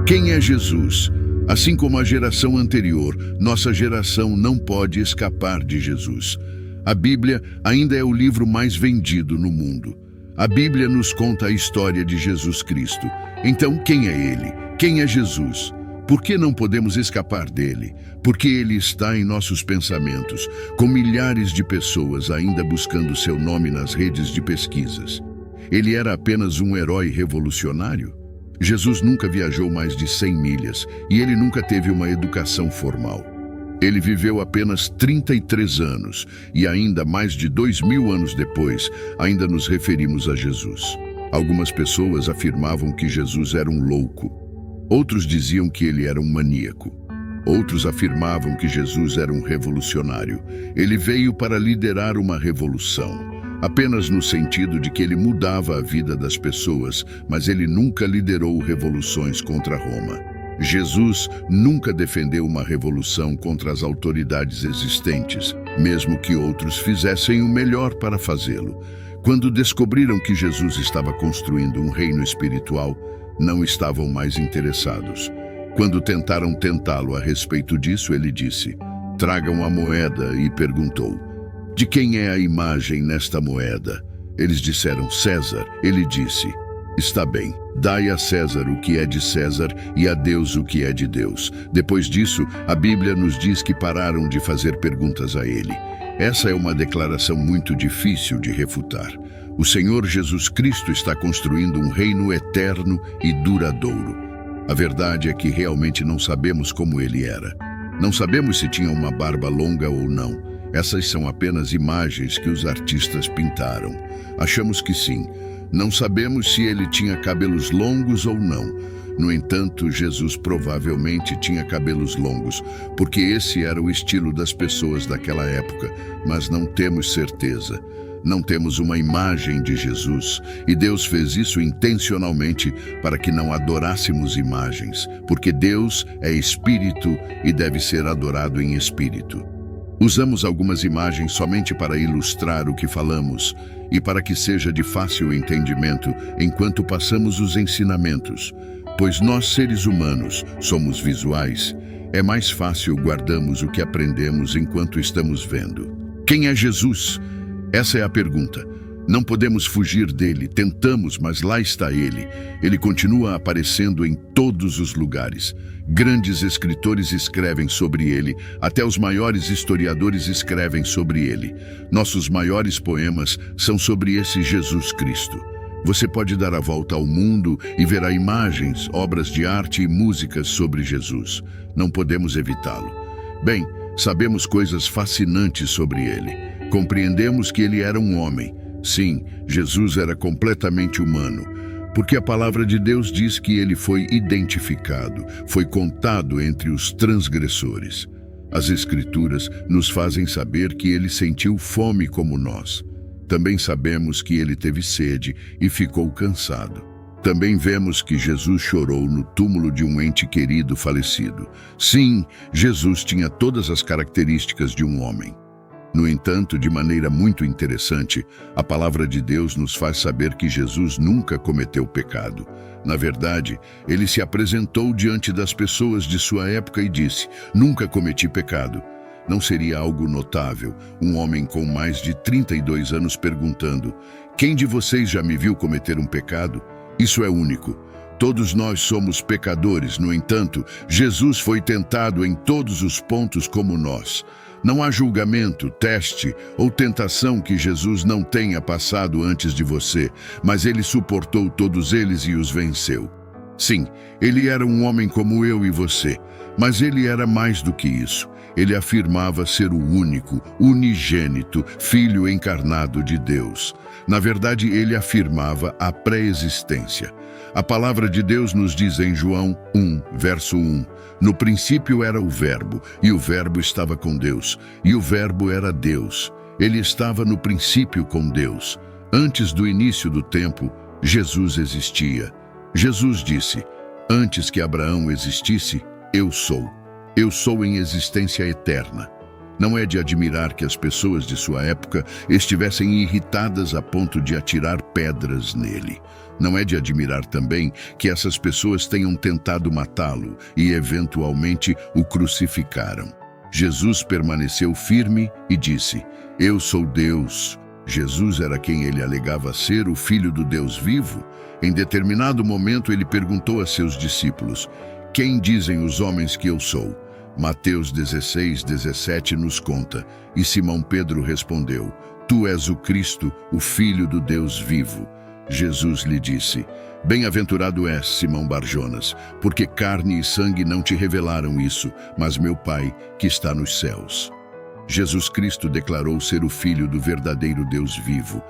Quem é Jesus? Assim como a geração anterior, nossa geração não pode escapar de Jesus. A Bíblia ainda é o livro mais vendido no mundo. A Bíblia nos conta a história de Jesus Cristo. Então, quem é Ele? Quem é Jesus? Por que não podemos escapar dele? Porque ele está em nossos pensamentos, com milhares de pessoas ainda buscando seu nome nas redes de pesquisas. Ele era apenas um herói revolucionário? Jesus nunca viajou mais de 100 milhas e ele nunca teve uma educação formal. Ele viveu apenas 33 anos e ainda mais de 2000 anos depois, ainda nos referimos a Jesus. Algumas pessoas afirmavam que Jesus era um louco. Outros diziam que ele era um maníaco. Outros afirmavam que Jesus era um revolucionário. Ele veio para liderar uma revolução, apenas no sentido de que ele mudava a vida das pessoas, mas ele nunca liderou revoluções contra Roma. Jesus nunca defendeu uma revolução contra as autoridades existentes, mesmo que outros fizessem o melhor para fazê-lo. Quando descobriram que Jesus estava construindo um reino espiritual, não estavam mais interessados. Quando tentaram tentá-lo a respeito disso, ele disse: "Tragam a moeda", e perguntou: "De quem é a imagem nesta moeda?" Eles disseram: "César." Ele disse: "Está bem, dai a César o que é de César e a Deus o que é de Deus." Depois disso, a Bíblia nos diz que pararam de fazer perguntas a ele. Essa é uma declaração muito difícil de refutar. O Senhor Jesus Cristo está construindo um reino eterno e duradouro. A verdade é que realmente não sabemos como ele era. Não sabemos se tinha uma barba longa ou não. Essas são apenas imagens que os artistas pintaram. Achamos que sim. Não sabemos se ele tinha cabelos longos ou não. No entanto, Jesus provavelmente tinha cabelos longos, porque esse era o estilo das pessoas daquela época, mas não temos certeza. Não temos uma imagem de Jesus, e Deus fez isso intencionalmente para que não adorássemos imagens, porque Deus é espírito e deve ser adorado em espírito. Usamos algumas imagens somente para ilustrar o que falamos e para que seja de fácil entendimento enquanto passamos os ensinamentos. Pois nós, seres humanos, somos visuais, é mais fácil guardarmos o que aprendemos enquanto estamos vendo. Quem é Jesus? Essa é a pergunta. Não podemos fugir dele, tentamos, mas lá está ele. Ele continua aparecendo em todos os lugares. Grandes escritores escrevem sobre ele, até os maiores historiadores escrevem sobre ele. Nossos maiores poemas são sobre esse Jesus Cristo. Você pode dar a volta ao mundo e verá imagens, obras de arte e músicas sobre Jesus. Não podemos evitá-lo. Bem, sabemos coisas fascinantes sobre ele. Compreendemos que ele era um homem. Sim, Jesus era completamente humano, porque a palavra de Deus diz que ele foi identificado, foi contado entre os transgressores. As Escrituras nos fazem saber que ele sentiu fome como nós. Também sabemos que ele teve sede e ficou cansado. Também vemos que Jesus chorou no túmulo de um ente querido falecido. Sim, Jesus tinha todas as características de um homem. No entanto, de maneira muito interessante, a palavra de Deus nos faz saber que Jesus nunca cometeu pecado. Na verdade, ele se apresentou diante das pessoas de sua época e disse: "Nunca cometi pecado." Não seria algo notável um homem com mais de 32 anos perguntando: "Quem de vocês já me viu cometer um pecado?" Isso é único. Todos nós somos pecadores, no entanto, Jesus foi tentado em todos os pontos como nós. Não há julgamento, teste ou tentação que Jesus não tenha passado antes de você, mas ele suportou todos eles e os venceu. Sim, ele era um homem como eu e você, mas ele era mais do que isso. Ele afirmava ser o único, unigênito, Filho encarnado de Deus. Na verdade, ele afirmava a pré-existência. A palavra de Deus nos diz em João 1, verso 1, "No princípio era o Verbo, e o Verbo estava com Deus, e o Verbo era Deus. Ele estava no princípio com Deus. Antes do início do tempo, Jesus existia." Jesus disse: "Antes que Abraão existisse, eu sou. Eu sou em existência eterna." Não é de admirar que as pessoas de sua época estivessem irritadas a ponto de atirar pedras nele. Não é de admirar também que essas pessoas tenham tentado matá-lo e, eventualmente, o crucificaram. Jesus permaneceu firme e disse: Eu sou Deus. Jesus era quem ele alegava ser, o Filho do Deus vivo. Em determinado momento, ele perguntou a seus discípulos: Quem dizem os homens que eu sou? Mateus 16:17 nos conta, e Simão Pedro respondeu: Tu és o Cristo, o Filho do Deus vivo. Jesus lhe disse: Bem-aventurado és, Simão Barjonas, porque carne e sangue não te revelaram isso, mas meu Pai, que está nos céus. Jesus Cristo declarou ser o Filho do verdadeiro Deus vivo.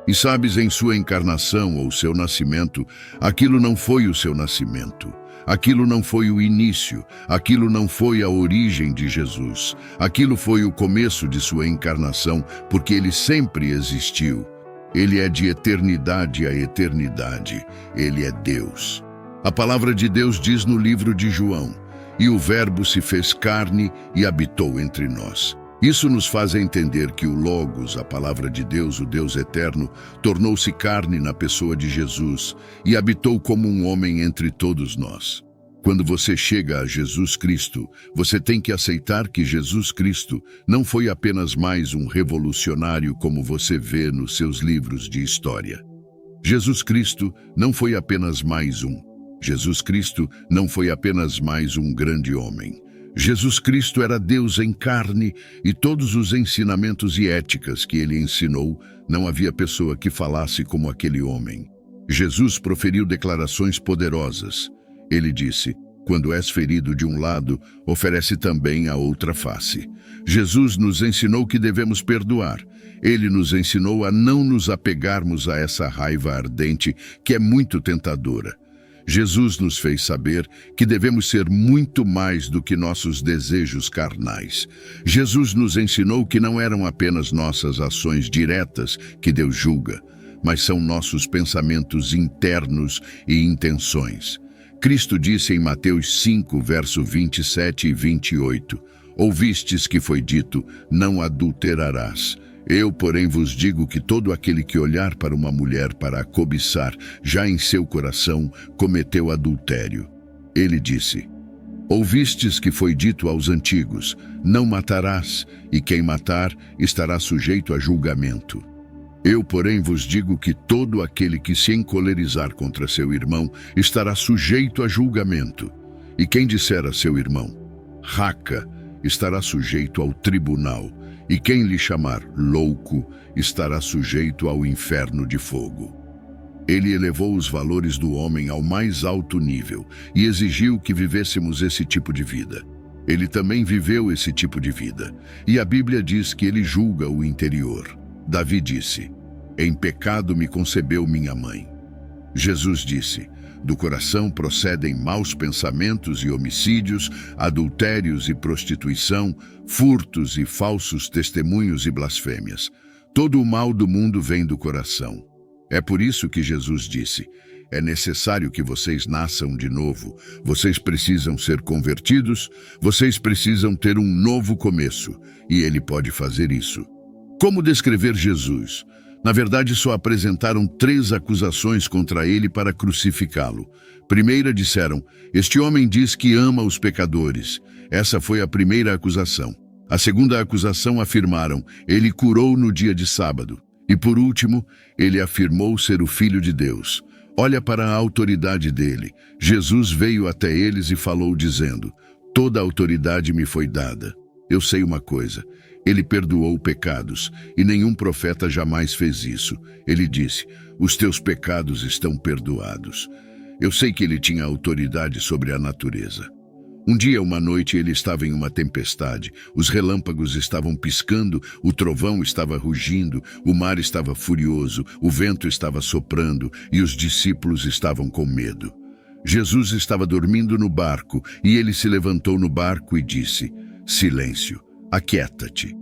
E sabes, em sua encarnação ou seu nascimento, aquilo não foi o seu nascimento. Aquilo não foi o início, aquilo não foi a origem de Jesus. Aquilo foi o começo de sua encarnação, porque ele sempre existiu. Ele é de eternidade a eternidade. Ele é Deus. A palavra de Deus diz no livro de João: E o Verbo se fez carne e habitou entre nós. Isso nos faz entender que o Logos, a palavra de Deus, o Deus eterno, tornou-se carne na pessoa de Jesus e habitou como um homem entre todos nós. Quando você chega a Jesus Cristo, você tem que aceitar que Jesus Cristo não foi apenas mais um revolucionário como você vê nos seus livros de história. Jesus Cristo não foi apenas mais um. Jesus Cristo não foi apenas mais um grande homem. Jesus Cristo era Deus em carne e todos os ensinamentos e éticas que ele ensinou, não havia pessoa que falasse como aquele homem. Jesus proferiu declarações poderosas. Ele disse: Quando és ferido de um lado, oferece também a outra face. Jesus nos ensinou que devemos perdoar. Ele nos ensinou a não nos apegarmos a essa raiva ardente que é muito tentadora. Jesus nos fez saber que devemos ser muito mais do que nossos desejos carnais. Jesus nos ensinou que não eram apenas nossas ações diretas que Deus julga, mas são nossos pensamentos internos e intenções. Cristo disse em Mateus 5, verso 27 e 28, Ouvistes que foi dito, não adulterarás. Eu, porém, vos digo que todo aquele que olhar para uma mulher para a cobiçar, já em seu coração cometeu adultério. Ele disse: Ouvistes que foi dito aos antigos, não matarás, e quem matar estará sujeito a julgamento. Eu, porém, vos digo que todo aquele que se encolerizar contra seu irmão estará sujeito a julgamento. E quem disser a seu irmão, raca, estará sujeito ao tribunal. E quem lhe chamar louco estará sujeito ao inferno de fogo. Ele elevou os valores do homem ao mais alto nível e exigiu que vivêssemos esse tipo de vida. Ele também viveu esse tipo de vida, e a Bíblia diz que ele julga o interior. Davi disse: Em pecado me concebeu minha mãe. Jesus disse: Do coração procedem maus pensamentos e homicídios, adultérios e prostituição, furtos e falsos testemunhos e blasfêmias. Todo o mal do mundo vem do coração. É por isso que Jesus disse: É necessário que vocês nasçam de novo. Vocês precisam ser convertidos, vocês precisam ter um novo começo, e ele pode fazer isso. Como descrever Jesus? Na verdade, só apresentaram 3 acusações contra ele para crucificá-lo. Primeira, disseram: Este homem diz que ama os pecadores. Essa foi a primeira acusação. A segunda acusação afirmaram: Ele curou no dia de sábado. E por último, ele afirmou ser o Filho de Deus. Olha para a autoridade dele. Jesus veio até eles e falou dizendo: Toda a autoridade me foi dada. Eu sei uma coisa. Ele perdoou pecados, e nenhum profeta jamais fez isso. Ele disse: Os teus pecados estão perdoados. Eu sei que ele tinha autoridade sobre a natureza. Um dia, uma noite, ele estava em uma tempestade. Os relâmpagos estavam piscando, o trovão estava rugindo, o mar estava furioso, o vento estava soprando, e os discípulos estavam com medo. Jesus estava dormindo no barco, e ele se levantou no barco e disse: Silêncio, aquieta-te.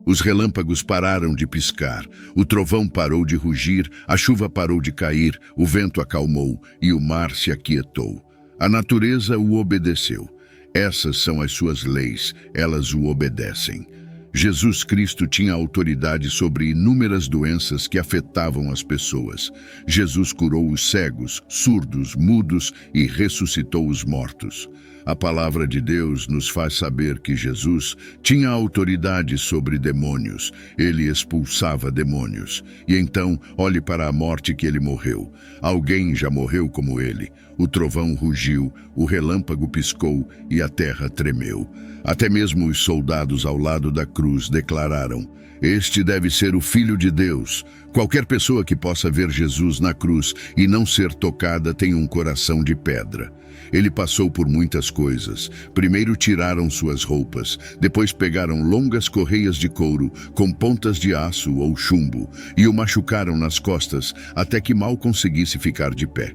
Os relâmpagos pararam de piscar, o trovão parou de rugir, a chuva parou de cair, o vento acalmou e o mar se aquietou. A natureza o obedeceu. Essas são as suas leis, elas o obedecem. Jesus Cristo tinha autoridade sobre inúmeras doenças que afetavam as pessoas. Jesus curou os cegos, surdos, mudos e ressuscitou os mortos. A palavra de Deus nos faz saber que Jesus tinha autoridade sobre demônios. Ele expulsava demônios. E então, olhe para a morte que ele morreu. Alguém já morreu como ele. O trovão rugiu, o relâmpago piscou e a terra tremeu. Até mesmo os soldados ao lado da cruz declararam: "Este deve ser o Filho de Deus." Qualquer pessoa que possa ver Jesus na cruz e não ser tocada tem um coração de pedra. Ele passou por muitas coisas. Primeiro tiraram suas roupas, depois pegaram longas correias de couro com pontas de aço ou chumbo e o machucaram nas costas até que mal conseguisse ficar de pé.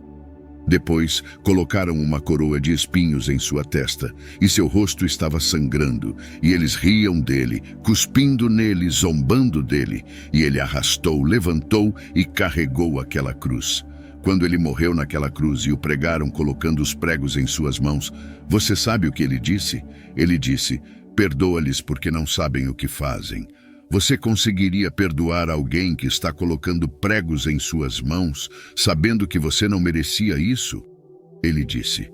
Depois, colocaram uma coroa de espinhos em sua testa, e seu rosto estava sangrando, e eles riam dele, cuspindo nele, zombando dele, e ele arrastou, levantou e carregou aquela cruz. Quando ele morreu naquela cruz e o pregaram colocando os pregos em suas mãos, você sabe o que ele disse? Ele disse: "Perdoa-lhes porque não sabem o que fazem." Você conseguiria perdoar alguém que está colocando pregos em suas mãos, sabendo que você não merecia isso? Ele disse: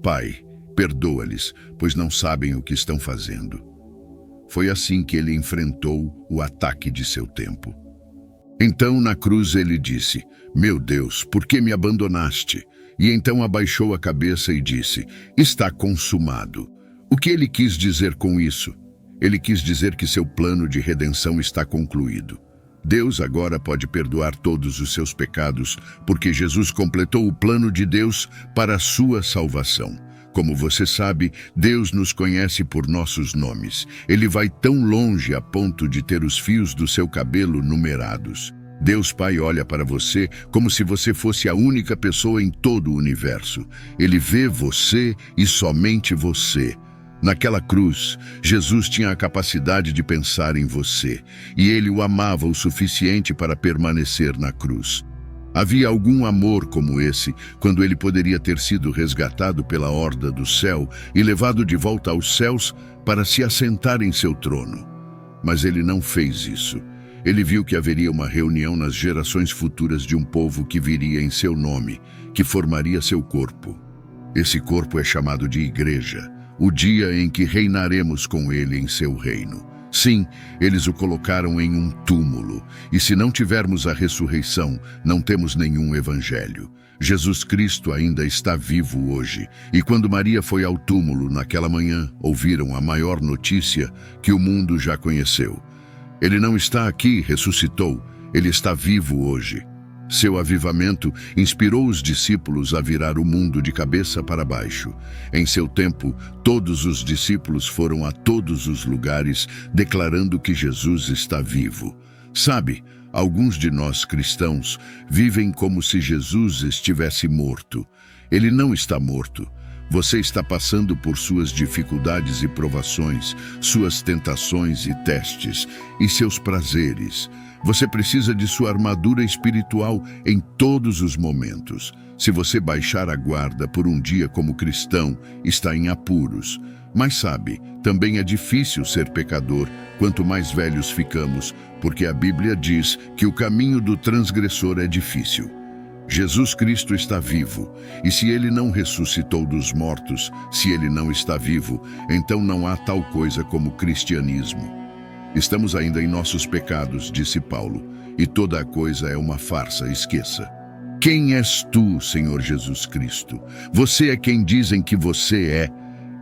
"Pai, perdoa-lhes, pois não sabem o que estão fazendo." Foi assim que ele enfrentou o ataque de seu tempo. Então, na cruz, ele disse: "Meu Deus, por que me abandonaste?" E então abaixou a cabeça e disse: "Está consumado." O que ele quis dizer com isso? Ele quis dizer que seu plano de redenção está concluído. Deus agora pode perdoar todos os seus pecados, porque Jesus completou o plano de Deus para a sua salvação. Como você sabe, Deus nos conhece por nossos nomes. Ele vai tão longe a ponto de ter os fios do seu cabelo numerados. Deus Pai olha para você como se você fosse a única pessoa em todo o universo. Ele vê você e somente você. Naquela cruz, Jesus tinha a capacidade de pensar em você, e ele o amava o suficiente para permanecer na cruz. Havia algum amor como esse, quando ele poderia ter sido resgatado pela horda do céu e levado de volta aos céus para se assentar em seu trono. Mas ele não fez isso. Ele viu que haveria uma reunião nas gerações futuras de um povo que viria em seu nome, que formaria seu corpo. Esse corpo é chamado de igreja, o dia em que reinaremos com ele em seu reino. Sim, eles o colocaram em um túmulo, e se não tivermos a ressurreição, não temos nenhum evangelho. Jesus Cristo ainda está vivo hoje, e quando Maria foi ao túmulo naquela manhã, ouviram a maior notícia que o mundo já conheceu. Ele não está aqui, ressuscitou, ele está vivo hoje. Seu avivamento inspirou os discípulos a virar o mundo de cabeça para baixo. Em seu tempo, todos os discípulos foram a todos os lugares declarando que Jesus está vivo. Sabe, alguns de nós cristãos vivem como se Jesus estivesse morto. Ele não está morto. Você está passando por suas dificuldades e provações, suas tentações e testes, e seus prazeres. Você precisa de sua armadura espiritual em todos os momentos. Se você baixar a guarda por um dia como cristão, está em apuros. Mas sabe, também é difícil ser pecador quanto mais velhos ficamos, porque a Bíblia diz que o caminho do transgressor é difícil. Jesus Cristo está vivo, e se ele não ressuscitou dos mortos, se ele não está vivo, então não há tal coisa como cristianismo. Estamos ainda em nossos pecados, disse Paulo, e toda a coisa é uma farsa, esqueça. Quem és tu, Senhor Jesus Cristo? Você é quem dizem que você é?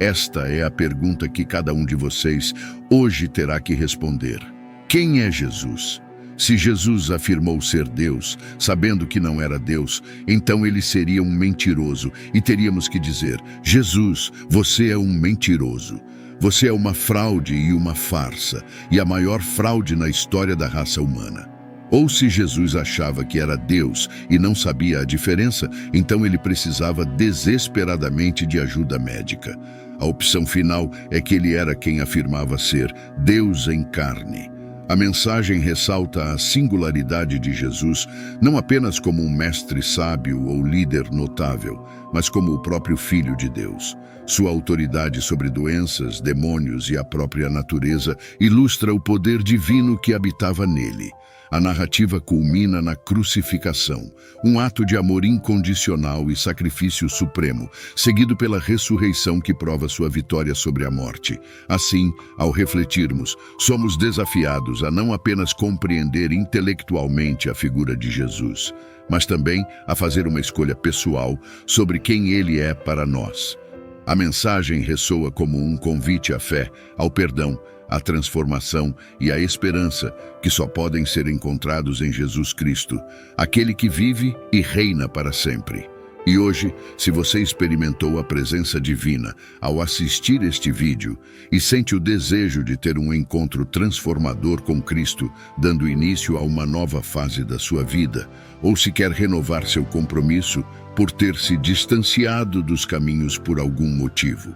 Esta é a pergunta que cada um de vocês hoje terá que responder. Quem é Jesus? Se Jesus afirmou ser Deus, sabendo que não era Deus, então ele seria um mentiroso, e teríamos que dizer: Jesus, você é um mentiroso. Você é uma fraude e uma farsa, e a maior fraude na história da raça humana. Ou se Jesus achava que era Deus e não sabia a diferença, então ele precisava desesperadamente de ajuda médica. A opção final é que ele era quem afirmava ser Deus em carne. A mensagem ressalta a singularidade de Jesus não apenas como um mestre sábio ou líder notável, mas como o próprio Filho de Deus. Sua autoridade sobre doenças, demônios e a própria natureza ilustra o poder divino que habitava nele. A narrativa culmina na crucificação, um ato de amor incondicional e sacrifício supremo, seguido pela ressurreição que prova sua vitória sobre a morte. Assim, ao refletirmos, somos desafiados a não apenas compreender intelectualmente a figura de Jesus, mas também a fazer uma escolha pessoal sobre quem ele é para nós. A mensagem ressoa como um convite à fé, ao perdão, à transformação e à esperança que só podem ser encontrados em Jesus Cristo, aquele que vive e reina para sempre. E hoje, se você experimentou a presença divina ao assistir este vídeo e sente o desejo de ter um encontro transformador com Cristo, dando início a uma nova fase da sua vida, ou se quer renovar seu compromisso por ter se distanciado dos caminhos por algum motivo,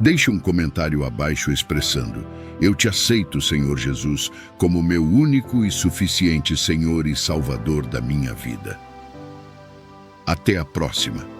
deixe um comentário abaixo expressando: eu te aceito, Senhor Jesus, como meu único e suficiente Senhor e Salvador da minha vida. Até a próxima!